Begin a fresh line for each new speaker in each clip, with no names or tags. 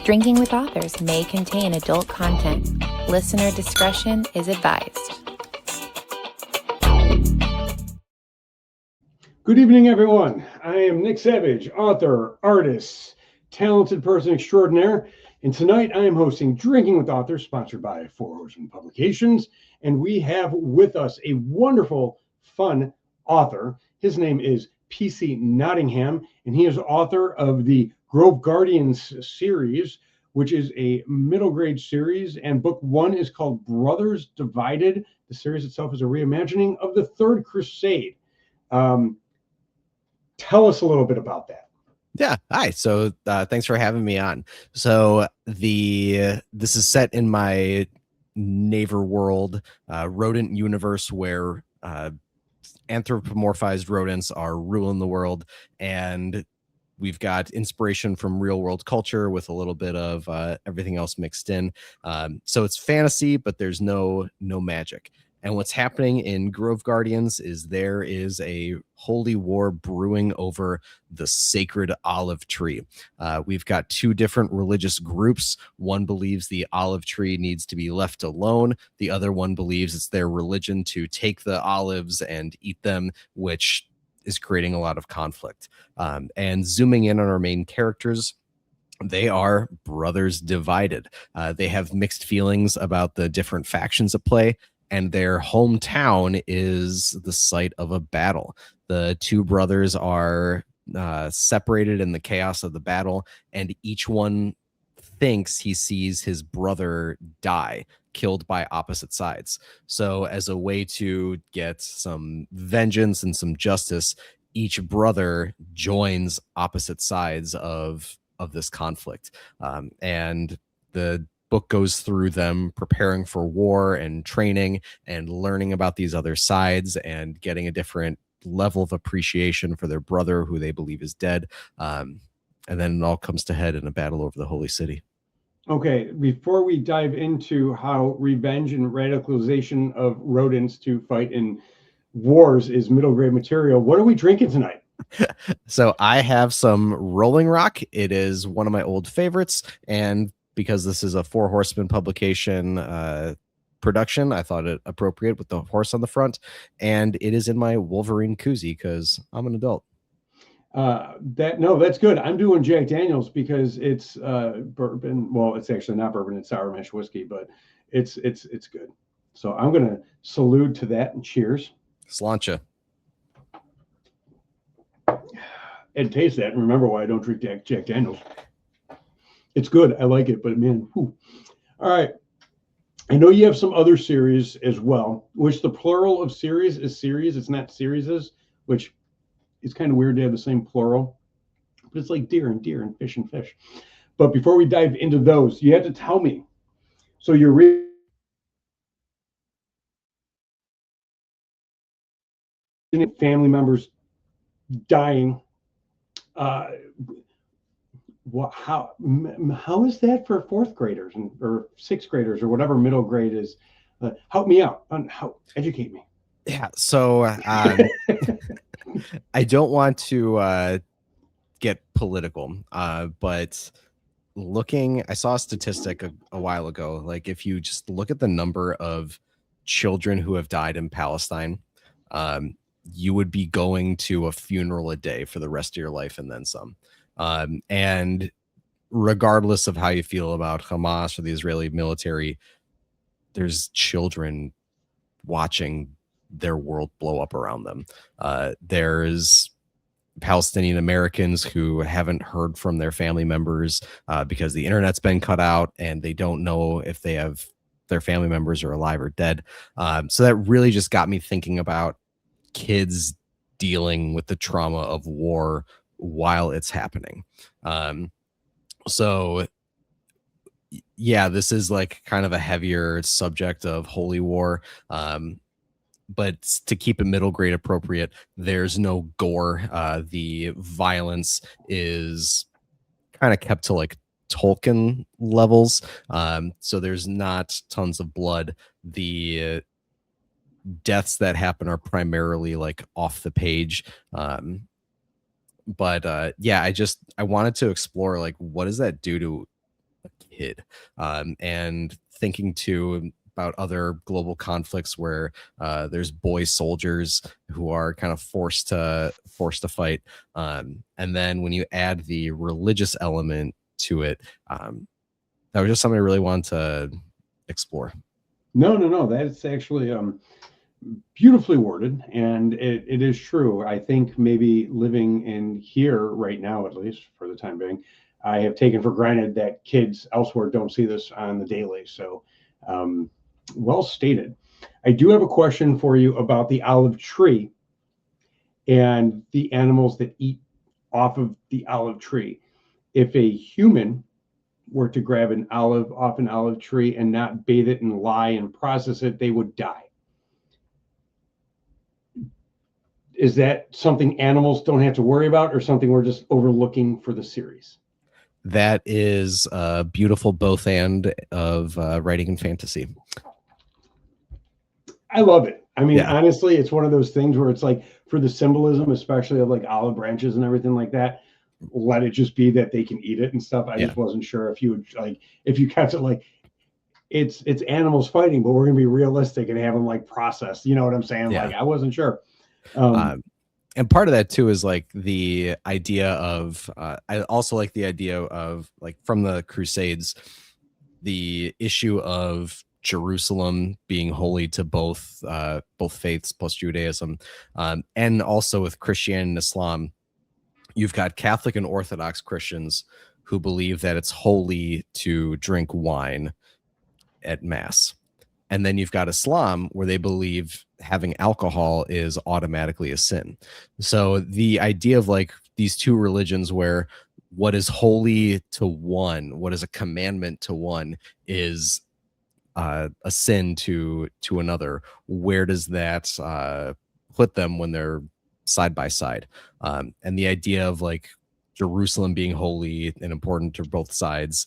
Drinking with Authors may contain adult content. Listener discretion is advised.
Good evening, everyone. I am Nick Savage, author, artist, talented person extraordinaire. And tonight I am hosting Drinking with Authors, sponsored by Four Horsemen Publications. And we have with us a wonderful, fun author. His name is PC Nottingham, and he is author of the Grove Guardians series, which is a middle grade series. And book one is called Brothers Divided. The series itself is a reimagining of the Third Crusade. Tell us a little bit about that.
Yeah. Hi. So thanks for having me on. So this is set in my neighbor world, rodent universe where anthropomorphized rodents are ruling the world, and we've got inspiration from real world culture with a little bit of everything else mixed in. So it's fantasy, but there's no magic. And what's happening in Grove Guardians is there is a holy war brewing over the sacred olive tree. We've got two different religious groups. One believes the olive tree needs to be left alone. The other one believes it's their religion to take the olives and eat them, which is creating a lot of conflict. And zooming in on our main characters, they are brothers divided. They have mixed feelings about the different factions at play, and their hometown is the site of a battle. The two brothers are separated in the chaos of the battle, and each one thinks he sees his brother die, killed by opposite sides. So as a way to get some vengeance and some justice, each brother joins opposite sides of this conflict. And the book goes through them preparing for war and training and learning about these other sides and getting a different level of appreciation for their brother who they believe is dead. And then it all comes to head in a battle over the holy city.
Okay, before we dive into how revenge and radicalization of rodents to fight in wars is middle grade material, what are we drinking tonight?
So I have some Rolling Rock. It is one of my old favorites, and because this is a Four Horsemen publication production, I thought it appropriate with the horse on the front, and it is in my Wolverine koozie because I'm an adult.
That's good. I'm doing Jack Daniels because it's bourbon. Well, it's actually not bourbon; it's sour mash whiskey, but it's good. So I'm gonna salute to that and cheers.
Sláinte.
And taste that and remember why I don't drink Jack Daniels. It's good. I like it, but man, whew. All right. I know you have some other series as well, which the plural of series is series. It's not serieses, which is kind of weird to have the same plural, but it's like deer and fish and fish. But before we dive into those, you have to tell me. So you're reading family members dying. How is that for fourth graders or sixth graders or whatever middle grade is? Help me out. Educate me.
Yeah. So I don't want to get political, but I saw a statistic a while ago. Like if you just look at the number of children who have died in Palestine, you would be going to a funeral a day for the rest of your life and then some. And regardless of how you feel about Hamas or the Israeli military, there's children watching their world blow up around them. There's Palestinian Americans who haven't heard from their family members because the internet's been cut out and they don't know if they have their family members are alive or dead. So that really just got me thinking about kids dealing with the trauma of war while it's happening. So yeah, this is like kind of a heavier subject of holy war. But to keep it middle grade appropriate, there's no gore. The violence is kind of kept to like Tolkien levels. So there's not tons of blood. The deaths that happen are primarily like off the page. But yeah, I wanted to explore like what does that do to kid, and thinking too about other global conflicts where there's boy soldiers who are kind of forced to fight, and then when you add the religious element to it, that was just something I really wanted to explore.
No. That's actually beautifully worded, and it is true. I think maybe living in here right now, at least for the time being, I have taken for granted that kids elsewhere don't see this on the daily. So, um, well stated. I do have a question for you about the olive tree and the animals that eat off of the olive tree. If a human were to grab an olive off an olive tree and not bathe it in lye and process it, they would die. Is that something animals don't have to worry about, or something we're just overlooking for the series?
That is a beautiful both and of writing and fantasy.
I love it. I mean,
Yeah.
honestly, it's one of those things where it's like, for the symbolism, especially of like olive branches and everything like that, let it just be that they can eat it and stuff. I just wasn't sure if you would like, if you kept it like it's animals fighting, but we're gonna be realistic and have them like processed. You know what I'm saying?
Yeah.
Like, I wasn't sure.
And part of that too is like the idea of I also like the idea of, like, from the Crusades, the issue of Jerusalem being holy to both faiths plus Judaism, and also with Christianity and Islam. You've got Catholic and Orthodox Christians who believe that it's holy to drink wine at mass. And then you've got Islam, where they believe having alcohol is automatically a sin. So the idea of like these two religions, where what is holy to one, what is a commandment to one, is a sin to another. Where does that put them when they're side by side? And the idea of like Jerusalem being holy and important to both sides.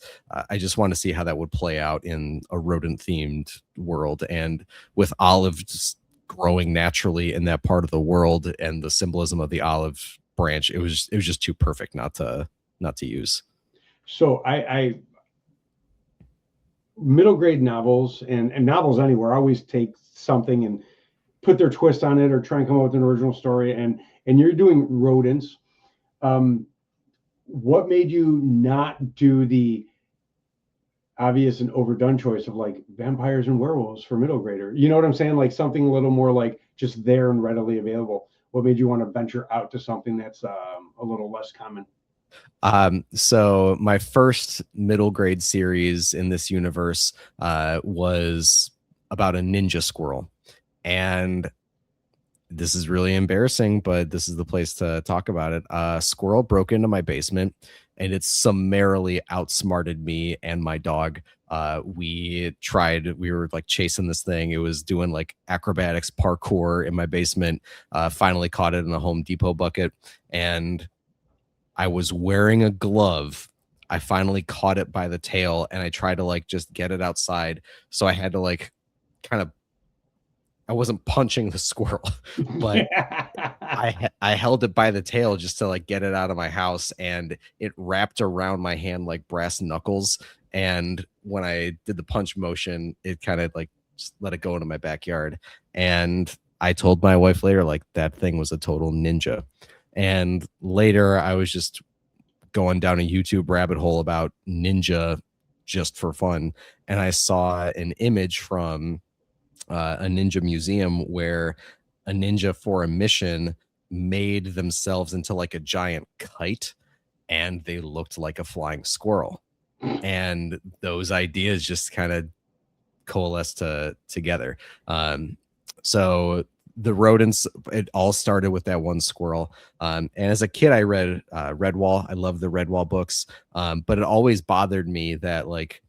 I just want to see how that would play out in a rodent themed world, and with olives growing naturally in that part of the world and the symbolism of the olive branch, it was just too perfect not to use.
So I middle grade novels and novels anywhere always take something and put their twist on it, or try and come up with an original story. And you're doing rodents. What made you not do the obvious and overdone choice of like vampires and werewolves for middle grader? You know what I'm saying? Like something a little more like just there and readily available. What made you want to venture out to something that's a little less common?
So my first middle grade series in this universe was about a ninja squirrel. And this is really embarrassing, but this is the place to talk about it. A squirrel broke into my basement, and it summarily outsmarted me and my dog. We were like chasing this thing. It was doing like acrobatics parkour in my basement. Finally caught it in a Home Depot bucket, and I was wearing a glove. I finally caught it by the tail, and I tried to like just get it outside. So I had to like kind of, I wasn't punching the squirrel, but I held it by the tail just to like get it out of my house, and it wrapped around my hand like brass knuckles. And when I did the punch motion, it kind of like just let it go into my backyard. And I told my wife later, like, that thing was a total ninja. And later I was just going down a YouTube rabbit hole about ninja just for fun. And I saw an image from a ninja museum where a ninja for a mission made themselves into like a giant kite, and they looked like a flying squirrel. And those ideas just kind of coalesced together. So the rodents, it all started with that one squirrel. And as a kid, I read Redwall. I love the Redwall books. But it always bothered me that like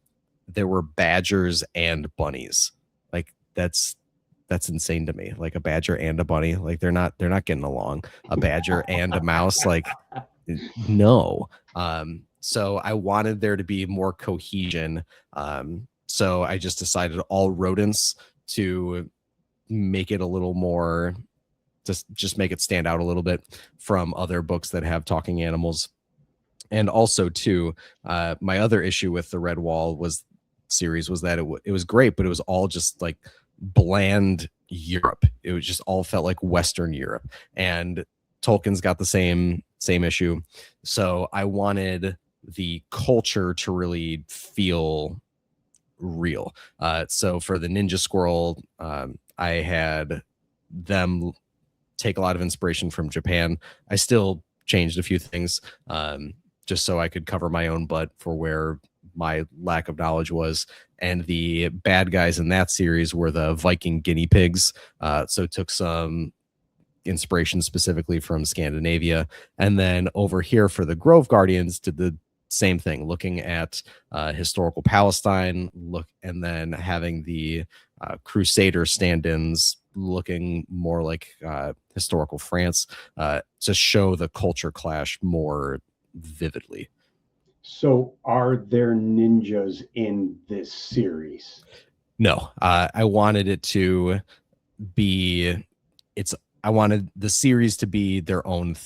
there were badgers and bunnies. Like that's insane to me. Like a badger and a bunny, like they're not getting along. A badger and a mouse, like, no. So I wanted there to be more cohesion. So I just decided all rodents, to make it a little more, just make it stand out a little bit from other books that have talking animals. And also too, my other issue with the Redwall series was that it was great, but it was all just like bland Europe. It was just all felt like Western Europe, and Tolkien's got the same issue. So I wanted the culture to really feel real. So for the Ninja Squirrel, I had them take a lot of inspiration from Japan. I still changed a few things, just so I could cover my own butt for where my lack of knowledge was. And the bad guys in that series were the Viking guinea pigs. So took some inspiration specifically from Scandinavia. And then over here for the Grove Guardians did the same thing, looking at historical Palestine, and then having the Crusader stand-ins looking more like historical France, to show the culture clash more vividly.
So are there ninjas in this series?
No, I wanted it to be, I wanted the series to be their own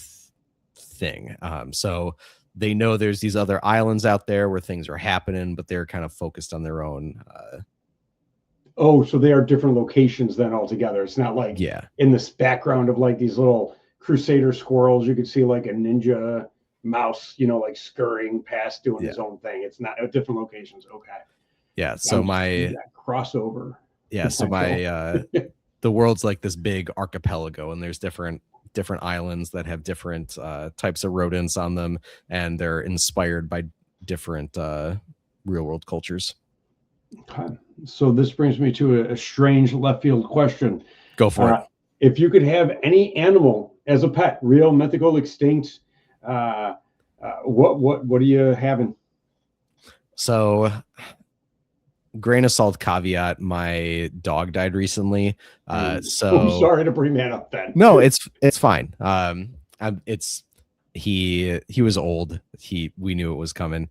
thing. So they know there's these other islands out there where things are happening, but they're kind of focused on their own.
Oh, so they are different locations then altogether. It's not like in this background of like these little Crusader squirrels, you could see like a ninja mouse, like scurrying past doing his own thing. It's not at different locations. Okay.
Yeah. So my
crossover.
Yeah. So my the world's like this big archipelago, and there's different islands that have different types of rodents on them, and they're inspired by different real world cultures.
Okay. So this brings me to a strange left field question.
Go for it.
If you could have any animal as a pet, real, mythical, extinct, what are you having?
So, grain of salt caveat, my dog died recently. So
I'm sorry to bring that up then.
No, it's fine. He was old. We knew it was coming.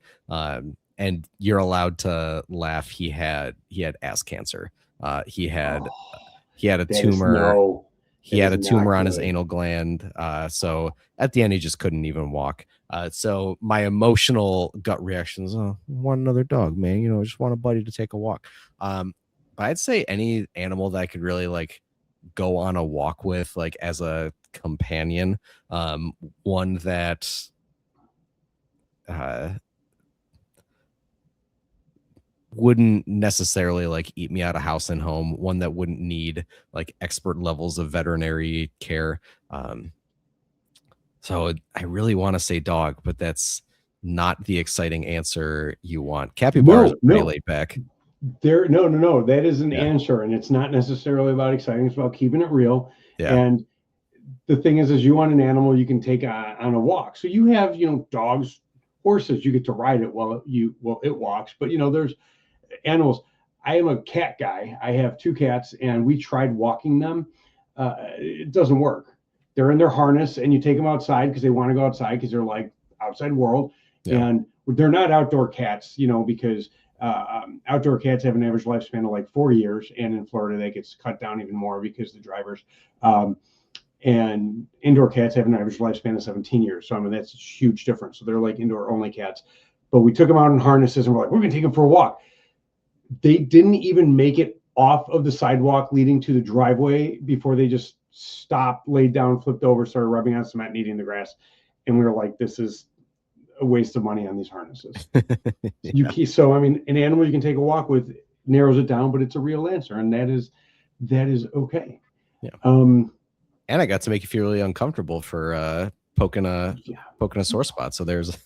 And you're allowed to laugh. He had ass cancer. He had a tumor. He had a tumor on his anal gland. So at the end, he just couldn't even walk. So my emotional gut reaction is, oh, I want another dog, man. I just want a buddy to take a walk. But I'd say any animal that I could really like go on a walk with, like as a companion. One that wouldn't necessarily like eat me out of house and home, one that wouldn't need like expert levels of veterinary care. So I really want to say dog, but that's not the exciting answer you want. Capybaras are pretty laid back.
No. That is an answer, and it's not necessarily about exciting. It's about keeping it real.
Yeah.
And the thing is you want an animal you can take on a walk. So you have, dogs, horses, you get to ride it while it walks. But there's animals. I am a cat guy. I have 2 cats, and we tried walking them. It doesn't work. They're in their harness, and you take them outside because they want to go outside because they're like outside world. Yeah. And they're not outdoor cats, because outdoor cats have an average lifespan of like 40 years. And in Florida, that gets cut down even more because the drivers, and indoor cats have an average lifespan of 17 years. So, that's a huge difference. So they're like indoor only cats. But we took them out in harnesses, and we're like, we're going to take them for a walk. They didn't even make it off of the sidewalk leading to the driveway before they just stopped, laid down, flipped over, started rubbing on cement and eating the grass. And we were like, this is a waste of money on these harnesses. So an animal you can take a walk with narrows it down, but it's a real answer, and that is okay.
Yeah. And I got to make you feel really uncomfortable for poking a sore spot. So there's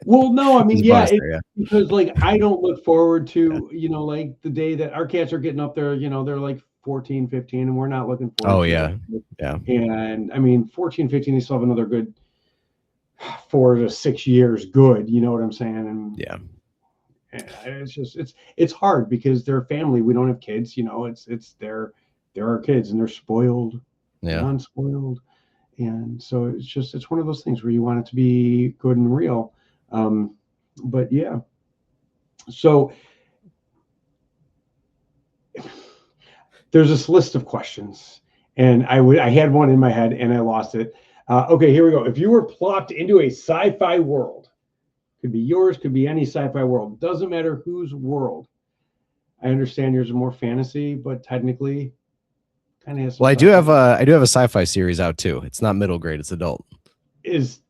well, no, because like I don't look forward to like the day that our cats are getting up there, they're like 14, 15, and we're not looking forward to it. And 14, 15, they still have another good 4 to 6 years good, you know what I'm saying? And it's just it's hard because they're family. We don't have kids, they're our kids, and they're spoiled, unspoiled. And so it's one of those things where you want it to be good and real. But yeah. So there's this list of questions, and I had one in my head and I lost it. Okay, here we go. If you were plopped into a sci-fi world, Could be yours, could be any sci-fi world. Doesn't matter whose world. I understand yours is more fantasy, but technically kind of has some
Well,
sci-fi.
I do have a sci-fi series out too. It's not middle grade, it's adult.
Is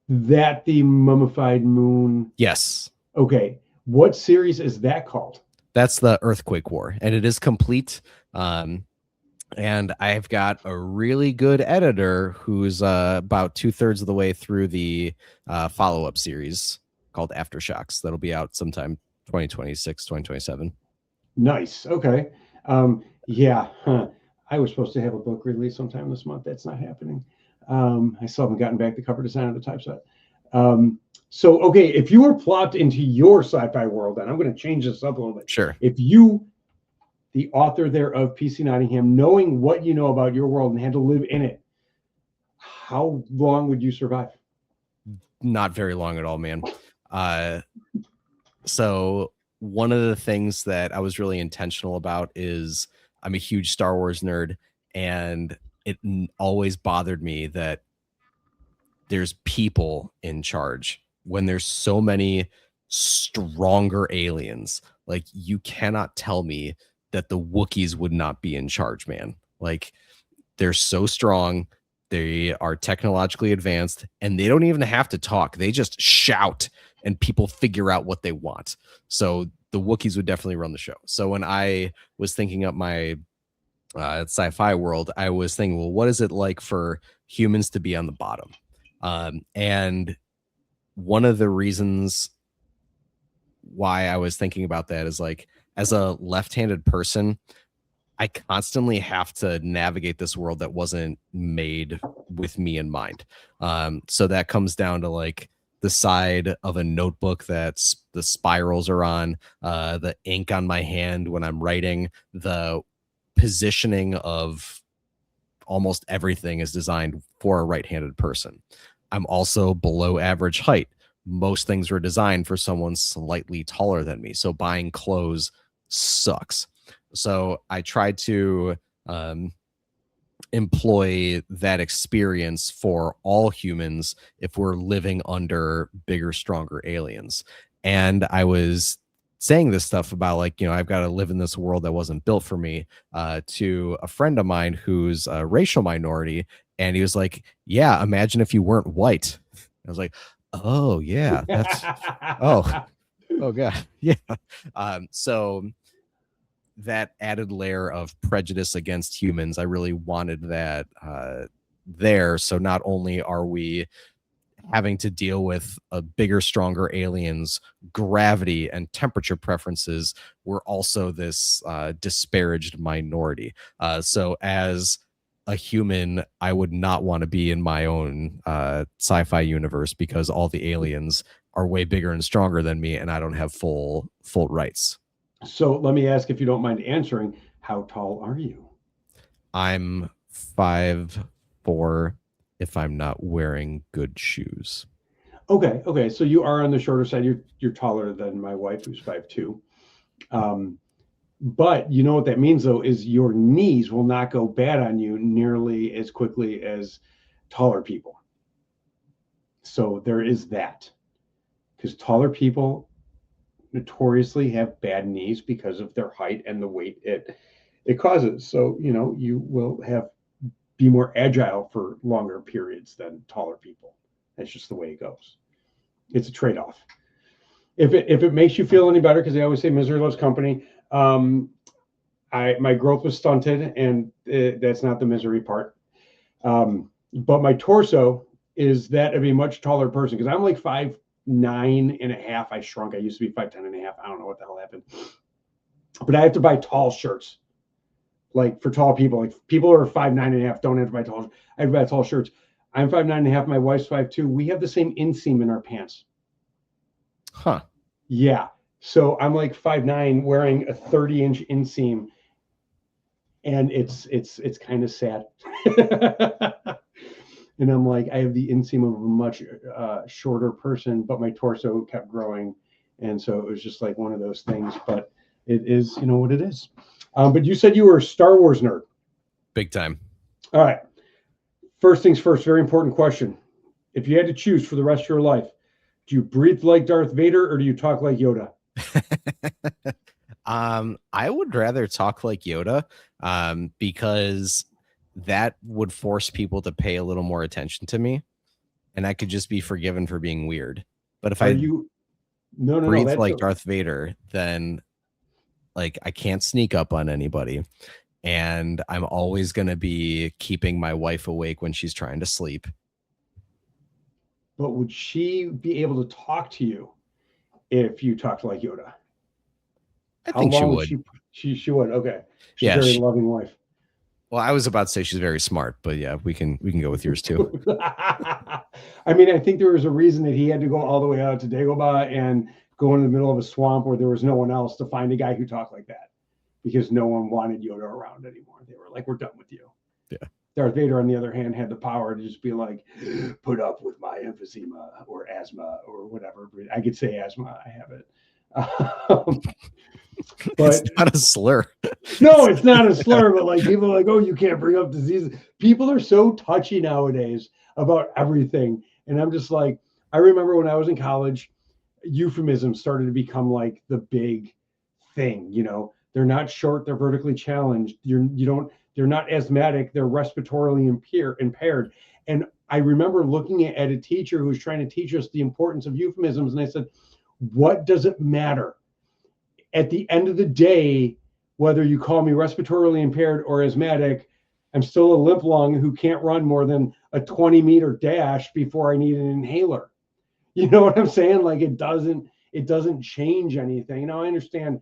that the Mummified Moon?
Yes.
Okay. What series is that called?
That's the Earthquake War, and it is complete. And I've got a really good editor who's about 2/3 of the way through the follow-up series called Aftershocks. That'll be out sometime 2026, 2027.
Nice. Okay. Yeah. Huh. I was supposed to have a book release sometime this month. That's not happening. I still haven't gotten back the cover design of the typeset. So, okay, if you were plopped into your sci-fi world, and I'm going to change this up a little bit.
Sure.
If you, the author there of PC Nottingham, knowing what you know about your world and had to live in it, how long would you survive?
Not very long at all, man. So one of the things that I was really intentional about is I'm a huge Star Wars nerd, and it always bothered me that there's people in charge when there's so many stronger aliens. Like, you cannot tell me that the Wookiees would not be in charge, man. Like, they're so strong. They are technologically advanced, and they don't even have to talk. They just shout, and people figure out what they want. So the Wookiees would definitely run the show. So when I was thinking up my sci-fi world, I was thinking, well, what is it like for humans to be on the bottom? And one of the reasons why I was thinking about that is, like, as a left-handed person, I constantly have to navigate this world that wasn't made with me in mind. So that comes down to, like, the side of a notebook that's the spirals are on, the ink on my hand when I'm writing, the positioning of almost everything is designed for a right-handed person. I'm also below average height. Most things were designed for someone slightly taller than me. So buying clothes sucks. So I tried to employ that experience for all humans if we're living under bigger, stronger aliens. And I was saying this stuff about, like, I've got to live in this world that wasn't built for me, to a friend of mine who's a racial minority. And he was like, yeah, imagine if you weren't white. I was like, oh yeah, that's, oh God. Yeah. So that added layer of prejudice against humans, I really wanted that there. So not only are we having to deal with a bigger, stronger aliens, gravity and temperature preferences, we're also this disparaged minority. So as a human, I would not want to be in my own sci-fi universe because all the aliens are way bigger and stronger than me, and I don't have full rights.
So let me ask, if you don't mind answering, how tall are you?
I'm 5'4" if I'm not wearing good shoes.
Okay. So you are on the shorter side. You're taller than my wife, who's 5'2". But you know what that means, though, is your knees will not go bad on you nearly as quickly as taller people. So there is that, because taller people notoriously have bad knees because of their height and the weight it causes. So you will be more agile for longer periods than taller people. That's just the way it goes. It's a trade-off. If it makes you feel any better, because they always say misery loves company. My growth was stunted, and that's not the misery part. But my torso is that of a much taller person, because I'm like 5'9.5". I shrunk. I used to be 5'10.5". I don't know what the hell happened. But I have to buy tall shirts. Like, for tall people, like people who are 5'9.5" don't have to buy tall. I have to buy tall shirts. I'm 5'9.5". My wife's 5'2". We have the same inseam in our pants.
Huh.
Yeah. So I'm like 5'9", wearing a 30-inch inseam, and it's kind of sad. And I'm like, I have the inseam of a much shorter person, but my torso kept growing, and so it was just like one of those things. But it is, what it is. But you said you were a Star Wars nerd.
Big time.
All right. First things first, very important question. If you had to choose for the rest of your life, Do you breathe like Darth Vader or do you talk like Yoda?
I would rather talk like Yoda, because that would force people to pay a little more attention to me, and I could just be forgiven for being weird. But if
Are
I
you? No, no, no.
breathe
That's
like Darth Vader, then like I can't sneak up on anybody, and I'm always going to be keeping my wife awake when she's trying to sleep.
But would she be able to talk to you if you talked like Yoda?
I think she would.
She would. Okay. She's
Yeah,
a very loving wife.
Well, I was about to say she's very smart, but yeah, we can go with yours too.
I mean, I think there was a reason that he had to go all the way out to Dagobah and go in the middle of a swamp where there was no one else to find a guy who talked like that, because no one wanted Yoda around anymore. They were like, "We're done with you."
Yeah.
Darth Vader, on the other hand, had the power to just be like, "Put up with my emphysema or asthma or whatever." I could say asthma. I have it. But
it's not a slur.
No, it's not a slur, but like people are like, oh, you can't bring up diseases. People are so touchy nowadays about everything. And I'm just like, I remember when I was in college, euphemisms started to become like the big thing. You know, they're not short, they're vertically challenged. They're not asthmatic, they're respiratorily impaired. And I remember looking at a teacher who was trying to teach us the importance of euphemisms. And I said, what does it matter? At the end of the day, whether you call me respiratorily impaired or asthmatic, I'm still a limp lung who can't run more than a 20-meter dash before I need an inhaler. You know what I'm saying? Like it doesn't change anything. Now I understand.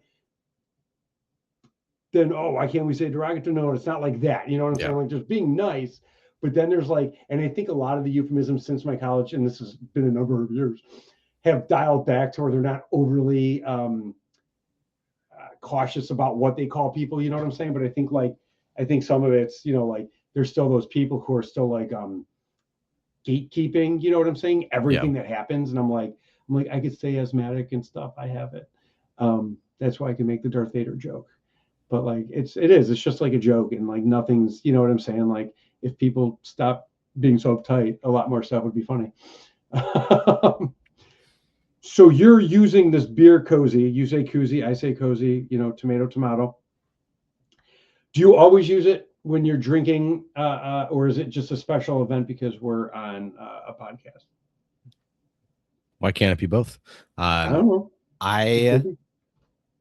Then, oh, why can't we say derogatory? No, it's not like that. You know what I'm saying? Like just being nice. But then there's like, and I think a lot of the euphemisms since my college, and this has been a number of years, have dialed back to where they're not overly cautious about what they call people, you know what I'm saying? But I think some of it's, like there's still those people who are still like gatekeeping, you know what I'm saying? Everything that happens. And I'm like, I could say asthmatic and stuff. I have it. That's why I can make the Darth Vader joke. But like it's just like a joke, and like nothing's, you know what I'm saying? Like if people stop being so uptight, a lot more stuff would be funny. So you're using this beer cozy. You say koozie, I say cozy, tomato, tomato. Do you always use it when you're drinking, or is it just a special event because we're on a podcast?
Why can't it be both?
I don't know.
I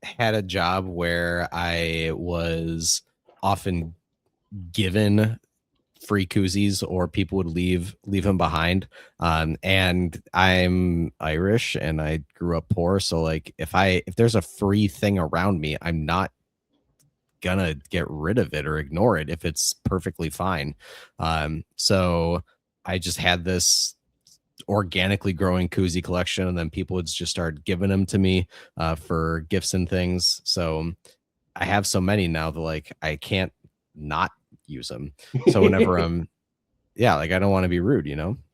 had a job where I was often given free koozies, or people would leave them behind. And I'm Irish and I grew up poor. So like if there's a free thing around me, I'm not gonna get rid of it or ignore it if it's perfectly fine. So I just had this organically growing koozie collection, and then people would just start giving them to me for gifts and things. So I have so many now that like I can't not use them. So whenever I'm like I don't want to be rude,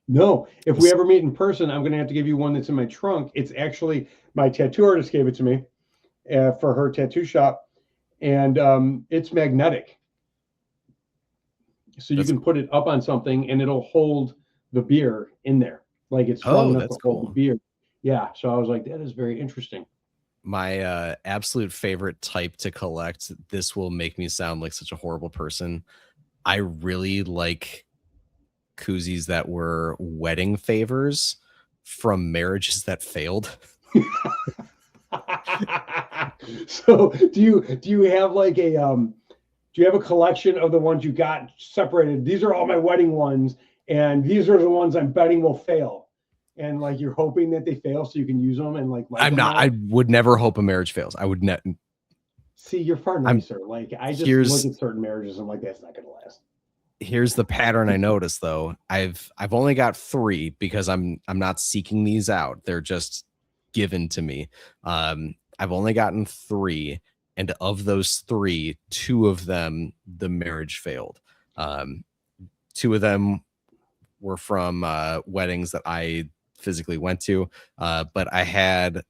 No, if we ever meet in person, I'm gonna have to give you one that's in my trunk. It's actually my tattoo artist gave it to me for her tattoo shop, and it's magnetic, so you can put it up on something and it'll hold the beer in there, like it's strong enough to hold the beer. Yeah, so I was like, that is very interesting.
My absolute favorite type to collect, this will make me sound like such a horrible person, I really like koozies that were wedding favors from marriages that failed.
So do you have like a do you have a collection of the ones you got separated? These are all my wedding ones, and these are the ones I'm betting will fail. And like you're hoping that they fail so you can use them and like
I would never hope a marriage fails. I would not.
See, you're far nicer. Like I just look at certain marriages and I'm like, that's not gonna last.
Here's the pattern I noticed though. I've only got 3 because I'm not seeking these out. They're just given to me. I've only gotten 3, and of those 3, 2 of them the marriage failed. 2 of them were from weddings that I physically went to, but I had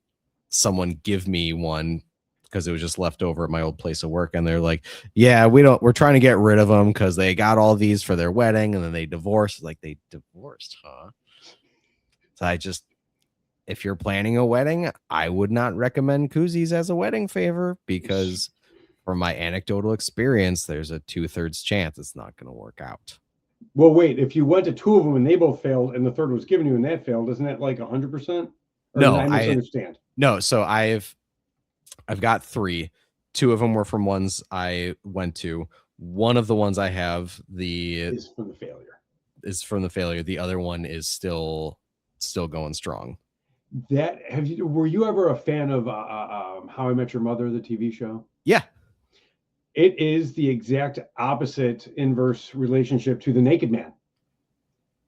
someone give me one because it was just left over at my old place of work, and they're like, yeah, we're trying to get rid of them because they got all these for their wedding and then they divorced. Like, they divorced, huh? So I just if you're planning a wedding, I would not recommend koozies as a wedding favor, because from my anecdotal experience, there's a 2/3 chance it's not going to work out.
Well, wait, if you went to two of them and they both failed and the third was given you and that failed, isn't that like 100%? Or
No,
did I misunderstand?
No, so I've got 3. 2 of them were from ones I went to. One of the ones I have
Is from the failure.
The other one is still going strong.
Were you ever a fan of How I Met Your Mother, the TV show?
Yeah.
It is the exact opposite inverse relationship to The Naked Man,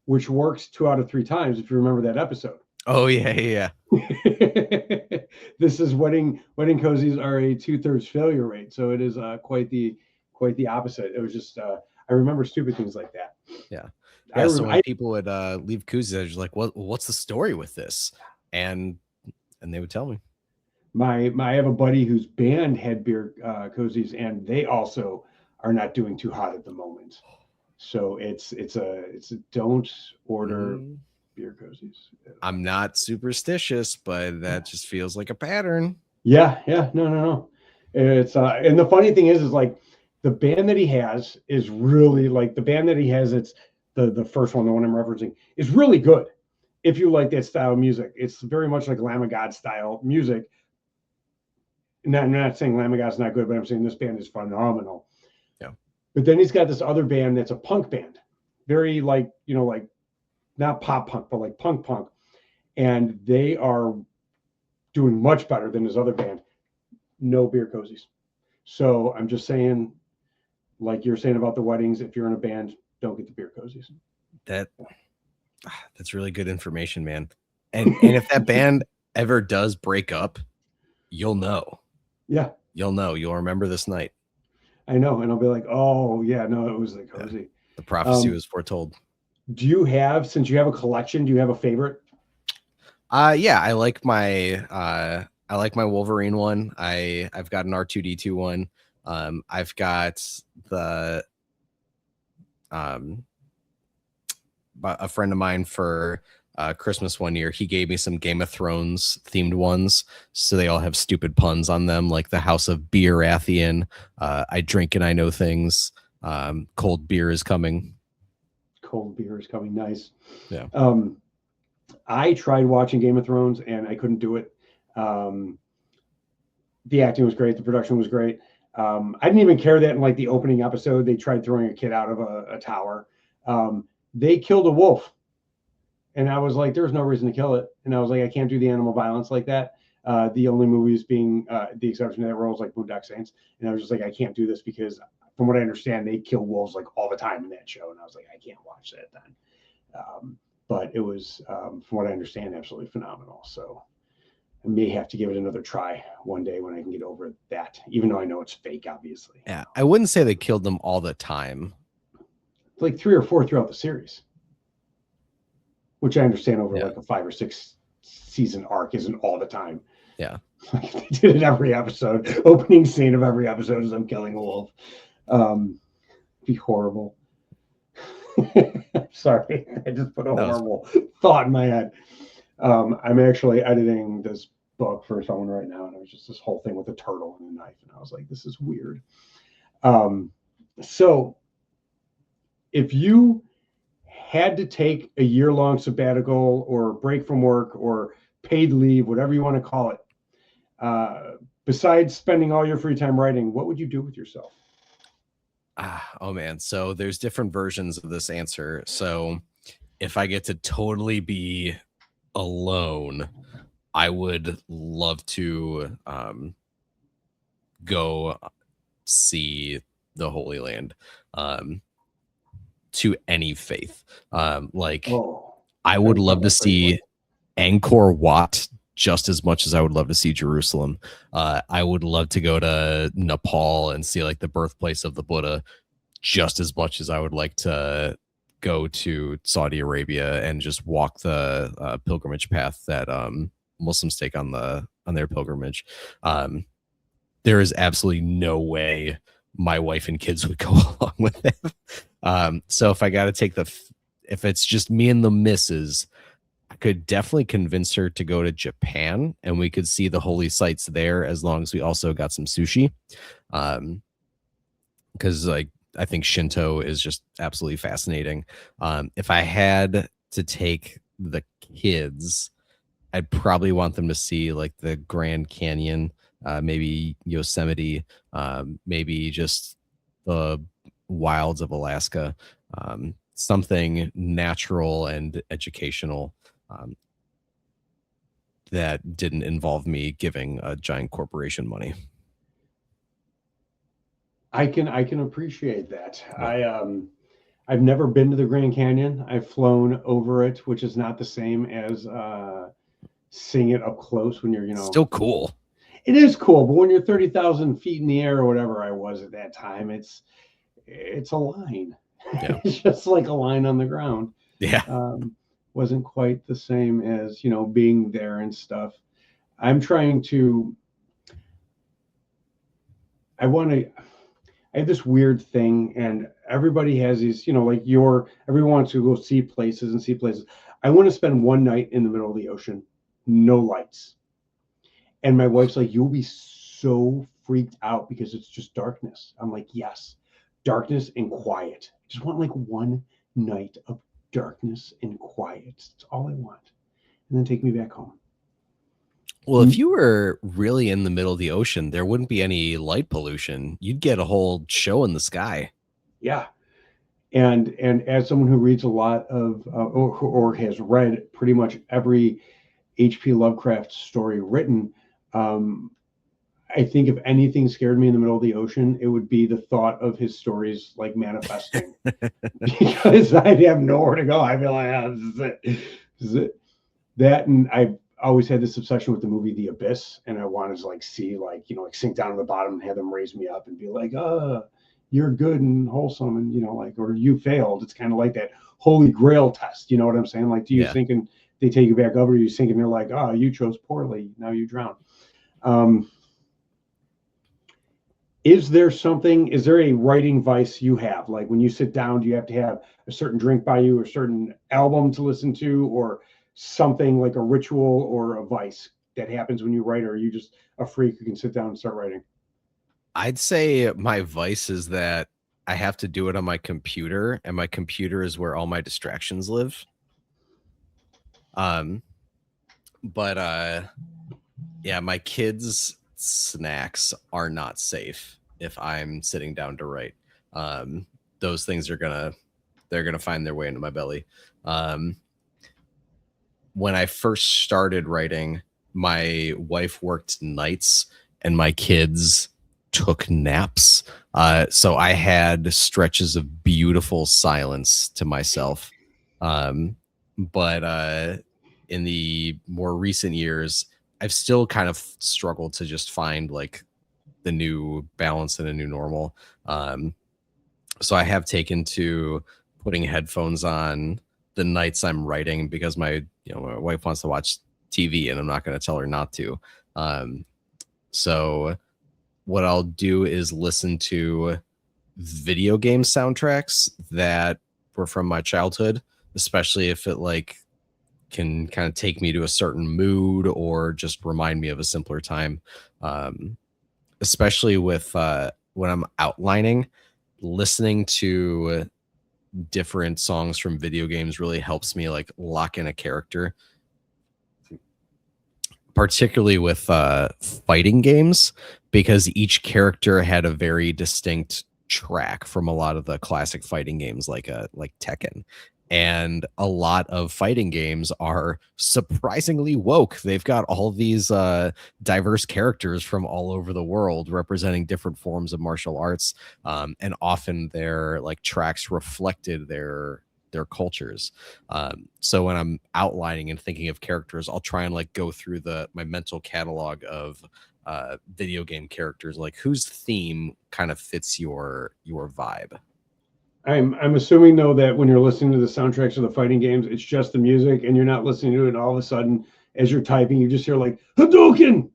which works 2 out of 3 times, if you remember that episode.
Oh, yeah.
This is wedding cozies are a 2/3 failure rate, so it is quite the opposite. It was just I remember stupid things like that.
Yeah. So when people would leave koozies, I was just like, what's the story with this? And they would tell me.
I have a buddy whose band had beer cozies, and they also are not doing too hot at the moment. So it's a don't order beer cozies.
I'm not superstitious, but that just feels like a pattern.
Yeah. No. It's and the funny thing is like the band that he has is really like the band that he has. It's the first one, the one I'm referencing, is really good. If you like that style of music, it's very much like Lamb of God style music. I'm not saying Lamb of God's not good, but I'm saying this band is phenomenal.
Yeah.
But then he's got this other band that's a punk band, very like not pop punk, but like punk, and they are doing much better than his other band. No beer cozies. So I'm just saying, like you're saying about the weddings, if you're in a band, don't get the beer cozies.
That's really good information, man. And if that band ever does break up, you'll know.
Yeah.
You'll know. You'll remember this night.
I know. And I'll be like, oh, yeah, no, it was the cozy.
Yeah. The prophecy was foretold.
Since you have a collection, do you have a favorite?
Yeah, I like my Wolverine one. I've got an R2D2 one. I've got the a friend of mine for Christmas one year, he gave me some Game of Thrones themed ones, so they all have stupid puns on them, like the House of Beer Athian, I drink and I know things, cold beer is coming. Nice.
Yeah. I tried watching Game of Thrones and I couldn't do it. The acting was great, the production was great. I didn't even care that in like the opening episode they tried throwing a kid out of a tower. They killed a wolf. And I was like, there's no reason to kill it. And I was like, I can't do the animal violence like that. The only movies being the exception to that rule is like Boondock Saints. And I was just like, I can't do this because from what I understand, they kill wolves like all the time in that show. And I was like, I can't watch that then. But it was, from what I understand, absolutely phenomenal. So I may have to give it another try one day when I can get over that, even though I know it's fake, obviously.
Yeah, I wouldn't say they killed them all the time.
Like 3 or 4 throughout the series. Which I understand over like a 5 or 6 season arc isn't all the time.
Yeah.
Like they did it every episode. Opening scene of every episode is them killing a wolf. Be horrible. Sorry. I just put a horrible thought in my head. I'm actually editing this book for someone right now, and it was just this whole thing with a turtle and a knife. And I was like, this is weird. So if you had to take a year-long sabbatical or break from work or paid leave, whatever you want to call it, besides spending all your free time writing, what would you do with yourself?
Oh man, so there's different versions of this answer. So if I get to totally be alone, I would love to go see the Holy Land. To any faith. I would love to see Angkor Wat just as much as I would love to see Jerusalem. I would love to go to Nepal and see like the birthplace of the Buddha just as much as I would like to go to Saudi Arabia and just walk the pilgrimage path that Muslims take on their pilgrimage. There is absolutely no way my wife and kids would go along with it. So if I got to take if it's just me and the missus, I could definitely convince her to go to Japan, and we could see the holy sites there, as long as we also got some sushi. Because like I think Shinto is just absolutely fascinating. If I had to take the kids, I'd probably want them to see like the Grand Canyon, maybe Yosemite, maybe just the wilds of Alaska, something natural and educational, that didn't involve me giving a giant corporation money.
I can appreciate that.
Yeah.
I've never been to the Grand Canyon. I've flown over it, which is not the same as seeing it up close when you're,
Still cool.
It is cool, but when you're 30,000 feet in the air or whatever I was at that time, it's a line.
Yeah.
It's just like a line on the ground.
Yeah.
Wasn't quite the same as, being there and stuff. I'm trying to, I have this weird thing, and everybody has these, like everyone wants to go see places and see places. I want to spend one night in the middle of the ocean, no lights. And my wife's like, you'll be so freaked out because it's just darkness. I'm like, yes, darkness and quiet. I just want like one night of darkness and quiet. That's all I want. And then take me back home.
Well, if you were really in the middle of the ocean, there wouldn't be any light pollution. You'd get a whole show in the sky.
Yeah. And as someone who reads a lot of or has read pretty much every H.P. Lovecraft story written, I think if anything scared me in the middle of the ocean, it would be the thought of his stories like manifesting, because I'd have nowhere to go. I'd be like, oh, this is it. That, and I've always had this obsession with the movie The Abyss, and I wanted to like see like sink down to the bottom and have them raise me up and be like, you're good and wholesome, and or you failed. It's kind of like that Holy Grail test. You know what I'm saying? Like, do you think and they take you back up, or you sink and they're like, oh, you chose poorly, now you drown. Is there a writing vice you have? Like when you sit down, do you have to have a certain drink by you, or a certain album to listen to, or something like a ritual or a vice that happens when you write, or are you just a freak who can sit down and start writing?
I'd say my vice is that I have to do it on my computer, and my computer is where all my distractions live. But yeah, my kids' snacks are not safe if I'm sitting down to write. Those things they're gonna find their way into my belly. When I first started writing, my wife worked nights and my kids took naps. So I had stretches of beautiful silence to myself. But in the more recent years, I've still kind of struggled to just find like the new balance and a new normal. So I have taken to putting headphones on the nights I'm writing, because my wife wants to watch TV and I'm not going to tell her not to. So what I'll do is listen to video game soundtracks that were from my childhood, especially if it like can kind of take me to a certain mood or just remind me of a simpler time. Especially with when I'm outlining, listening to different songs from video games really helps me like lock in a character, particularly with fighting games, because each character had a very distinct track from a lot of the classic fighting games like Tekken. And a lot of fighting games are surprisingly woke. They've got all these diverse characters from all over the world representing different forms of martial arts. And often their like tracks reflected their cultures. So when I'm outlining and thinking of characters, I'll try and like go through my mental catalog of video game characters, like whose theme kind of fits your vibe.
I'm assuming though that when you're listening to the soundtracks of the fighting games, it's just the music, and you're not listening to it, and all of a sudden, as you're typing, you just hear like Hadouken,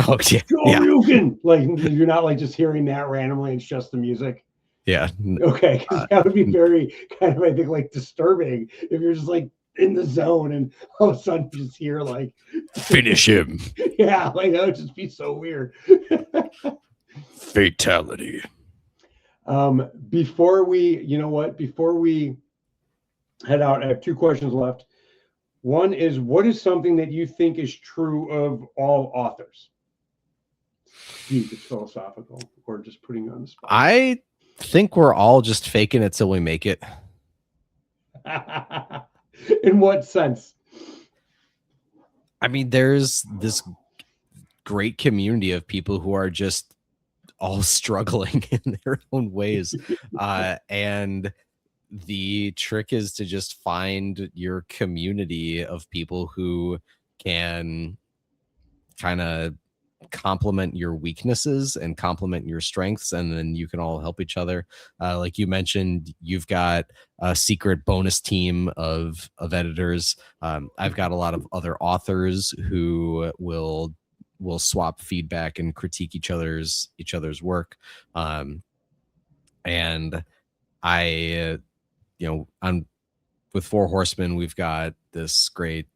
oh yeah,
Shoryuken. Like you're not like just hearing that randomly. It's just the music.
Yeah.
Okay, because that would be very kind of, I think, like disturbing if you're just like in the zone, and all of a sudden you just hear like,
Finish him.
yeah, like that would just be so weird.
Fatality.
Before we, before we head out, I have two questions left. One is, what is something that you think is true of all authors? Deep, it's philosophical, or just putting you on the spot.
I think we're all just faking it till we make it.
In what sense?
I mean, there's this great community of people who are just all struggling in their own ways. And the trick is to just find your community of people who can kind of complement your weaknesses and complement your strengths, and then you can all help each other. Like you mentioned, you've got a secret bonus team of editors. I've got a lot of other authors who will swap feedback and critique each other's work. And I on with Four Horsemen, we've got this great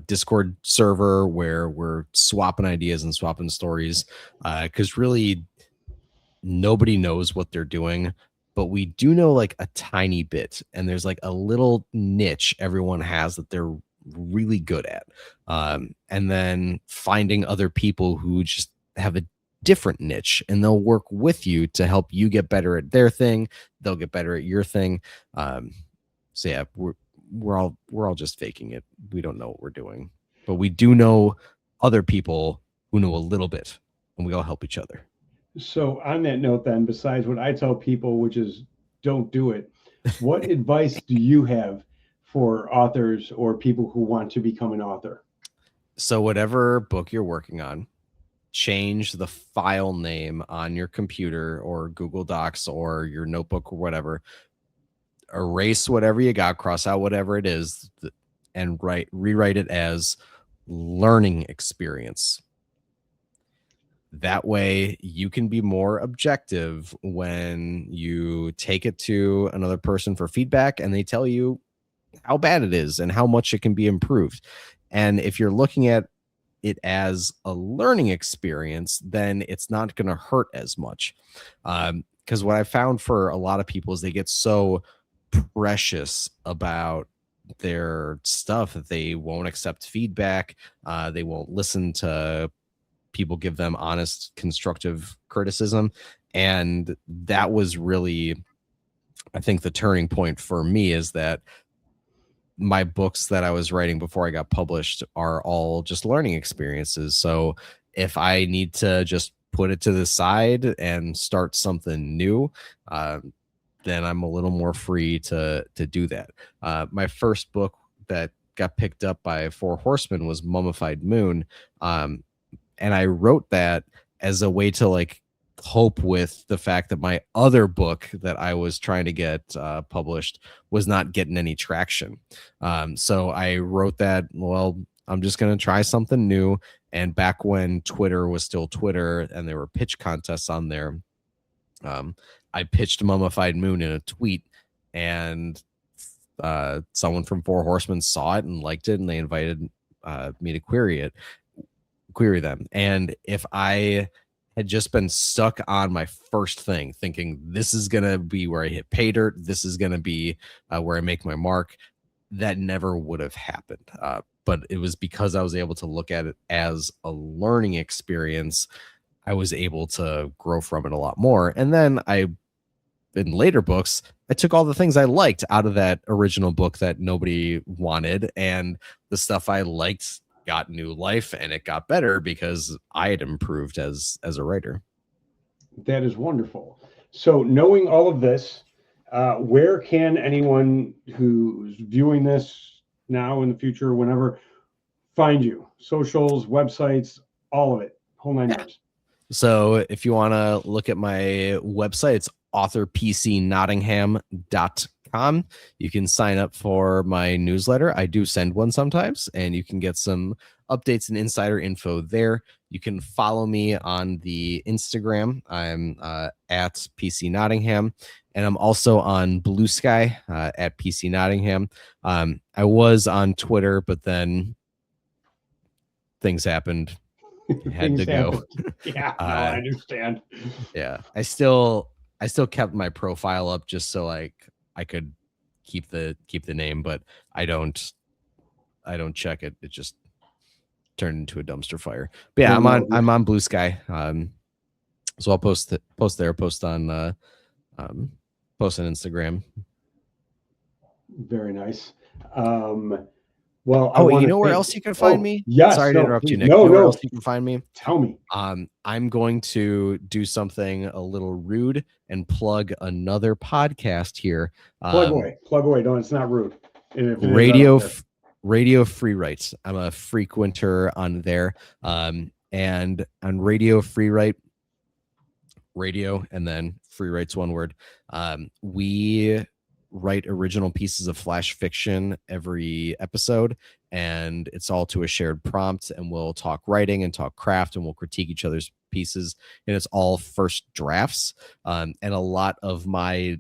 Discord server where we're swapping ideas and swapping stories, because really nobody knows what they're doing, but we do know like a tiny bit, and there's like a little niche everyone has that they're really good at, and then finding other people who just have a different niche, and they'll work with you to help you get better at their thing. They'll get better at your thing. So yeah, we're all just faking it. We don't know what we're doing, but we do know other people who know a little bit, and we all help each other.
So on that note, then, besides what I tell people, which is don't do it, what advice do you have for authors or people who want to become an author?
So whatever book you're working on, change the file name on your computer or Google Docs or your notebook or whatever. Erase whatever you got, cross out whatever it is, and rewrite it as learning experience. That way you can be more objective when you take it to another person for feedback and they tell you how bad it is and how much it can be improved. And if you're looking at it as a learning experience, then it's not going to hurt as much. Because what I found for a lot of people is they get so precious about their stuff that they won't accept feedback. They won't listen to people give them honest, constructive criticism. And that was really, I think, the turning point for me, is that my books that I was writing before I got published are all just learning experiences. So if I need to just put it to the side and start something new, then I'm a little more free to do that. My first book that got picked up by Four Horsemen was Mummified Moon. And I wrote that as a way to like cope with the fact that my other book that I was trying to get published was not getting any traction. So I wrote that, well, I'm just going to try something new. And back when Twitter was still Twitter and there were pitch contests on there, I pitched Mummified Moon in a tweet, and someone from Four Horsemen saw it and liked it, and they invited me to query them. And if I had just been stuck on my first thing, thinking this is going to be where I hit pay dirt, this is going to be where I make my mark, that never would have happened. But it was because I was able to look at it as a learning experience, I was able to grow from it a lot more. And then in later books, I took all the things I liked out of that original book that nobody wanted, and the stuff I liked got new life, and it got better because I had improved as a writer.
That is wonderful. So knowing all of this, where can anyone who's viewing this now, in the future, whenever, find you? Socials, websites, all of it, whole nine yards.
So if you want to look at my website, it's authorpcnottingham.com. You can sign up for my newsletter. I do send one sometimes, and you can get some updates and insider info there. You can follow me on the Instagram. I'm at PC Nottingham. And I'm also on Blue Sky at PC Nottingham. I was on Twitter, but then things happened. Had to go.
Yeah, no, I understand.
Yeah, I still kept my profile up just so like I could keep the name, but I don't check it. It just turned into a dumpster fire. But yeah, I'm on Blue Sky. So I'll post there, post on Instagram.
Very nice.
Well, you know where else you can find me?
Yes.
Sorry to interrupt you, Nick.
No,
you know where else you can find me?
Tell me.
I'm going to do something a little rude and plug another podcast here.
Plug away. No, it's not rude.
Radio Free Rights. I'm a frequenter on there. And on Radio Free Right, radio and then Free Rights, one word. We write original pieces of flash fiction every episode, and it's all to a shared prompt, and we'll talk writing and talk craft, and we'll critique each other's pieces, and it's all first drafts. And a lot of my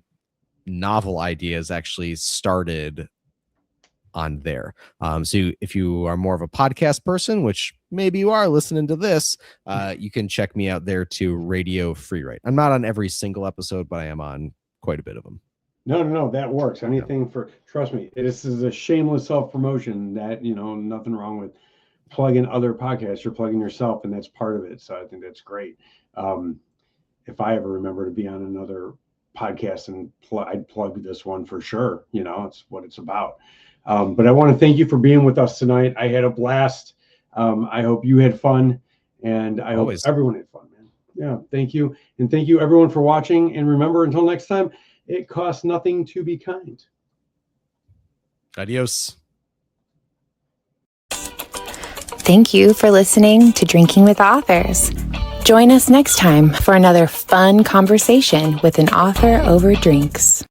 novel ideas actually started on there. So if you are more of a podcast person, which maybe you are listening to this, you can check me out there to Radio Free Right. I'm not on every single episode, but I am on quite a bit of them.
No, that works. Anything trust me, this is a shameless self-promotion that, nothing wrong with plugging other podcasts. You're plugging yourself, and that's part of it. So I think that's great. If I ever remember to be on another podcast, and I'd plug this one for sure. It's what it's about. But I want to thank you for being with us tonight. I had a blast. I hope you had fun, and I hope everyone had fun, man. Yeah, thank you. And thank you everyone for watching. And remember, until next time, it costs nothing to be kind.
Adios.
Thank you for listening to Drinking with Authors. Join us next time for another fun conversation with an author over drinks.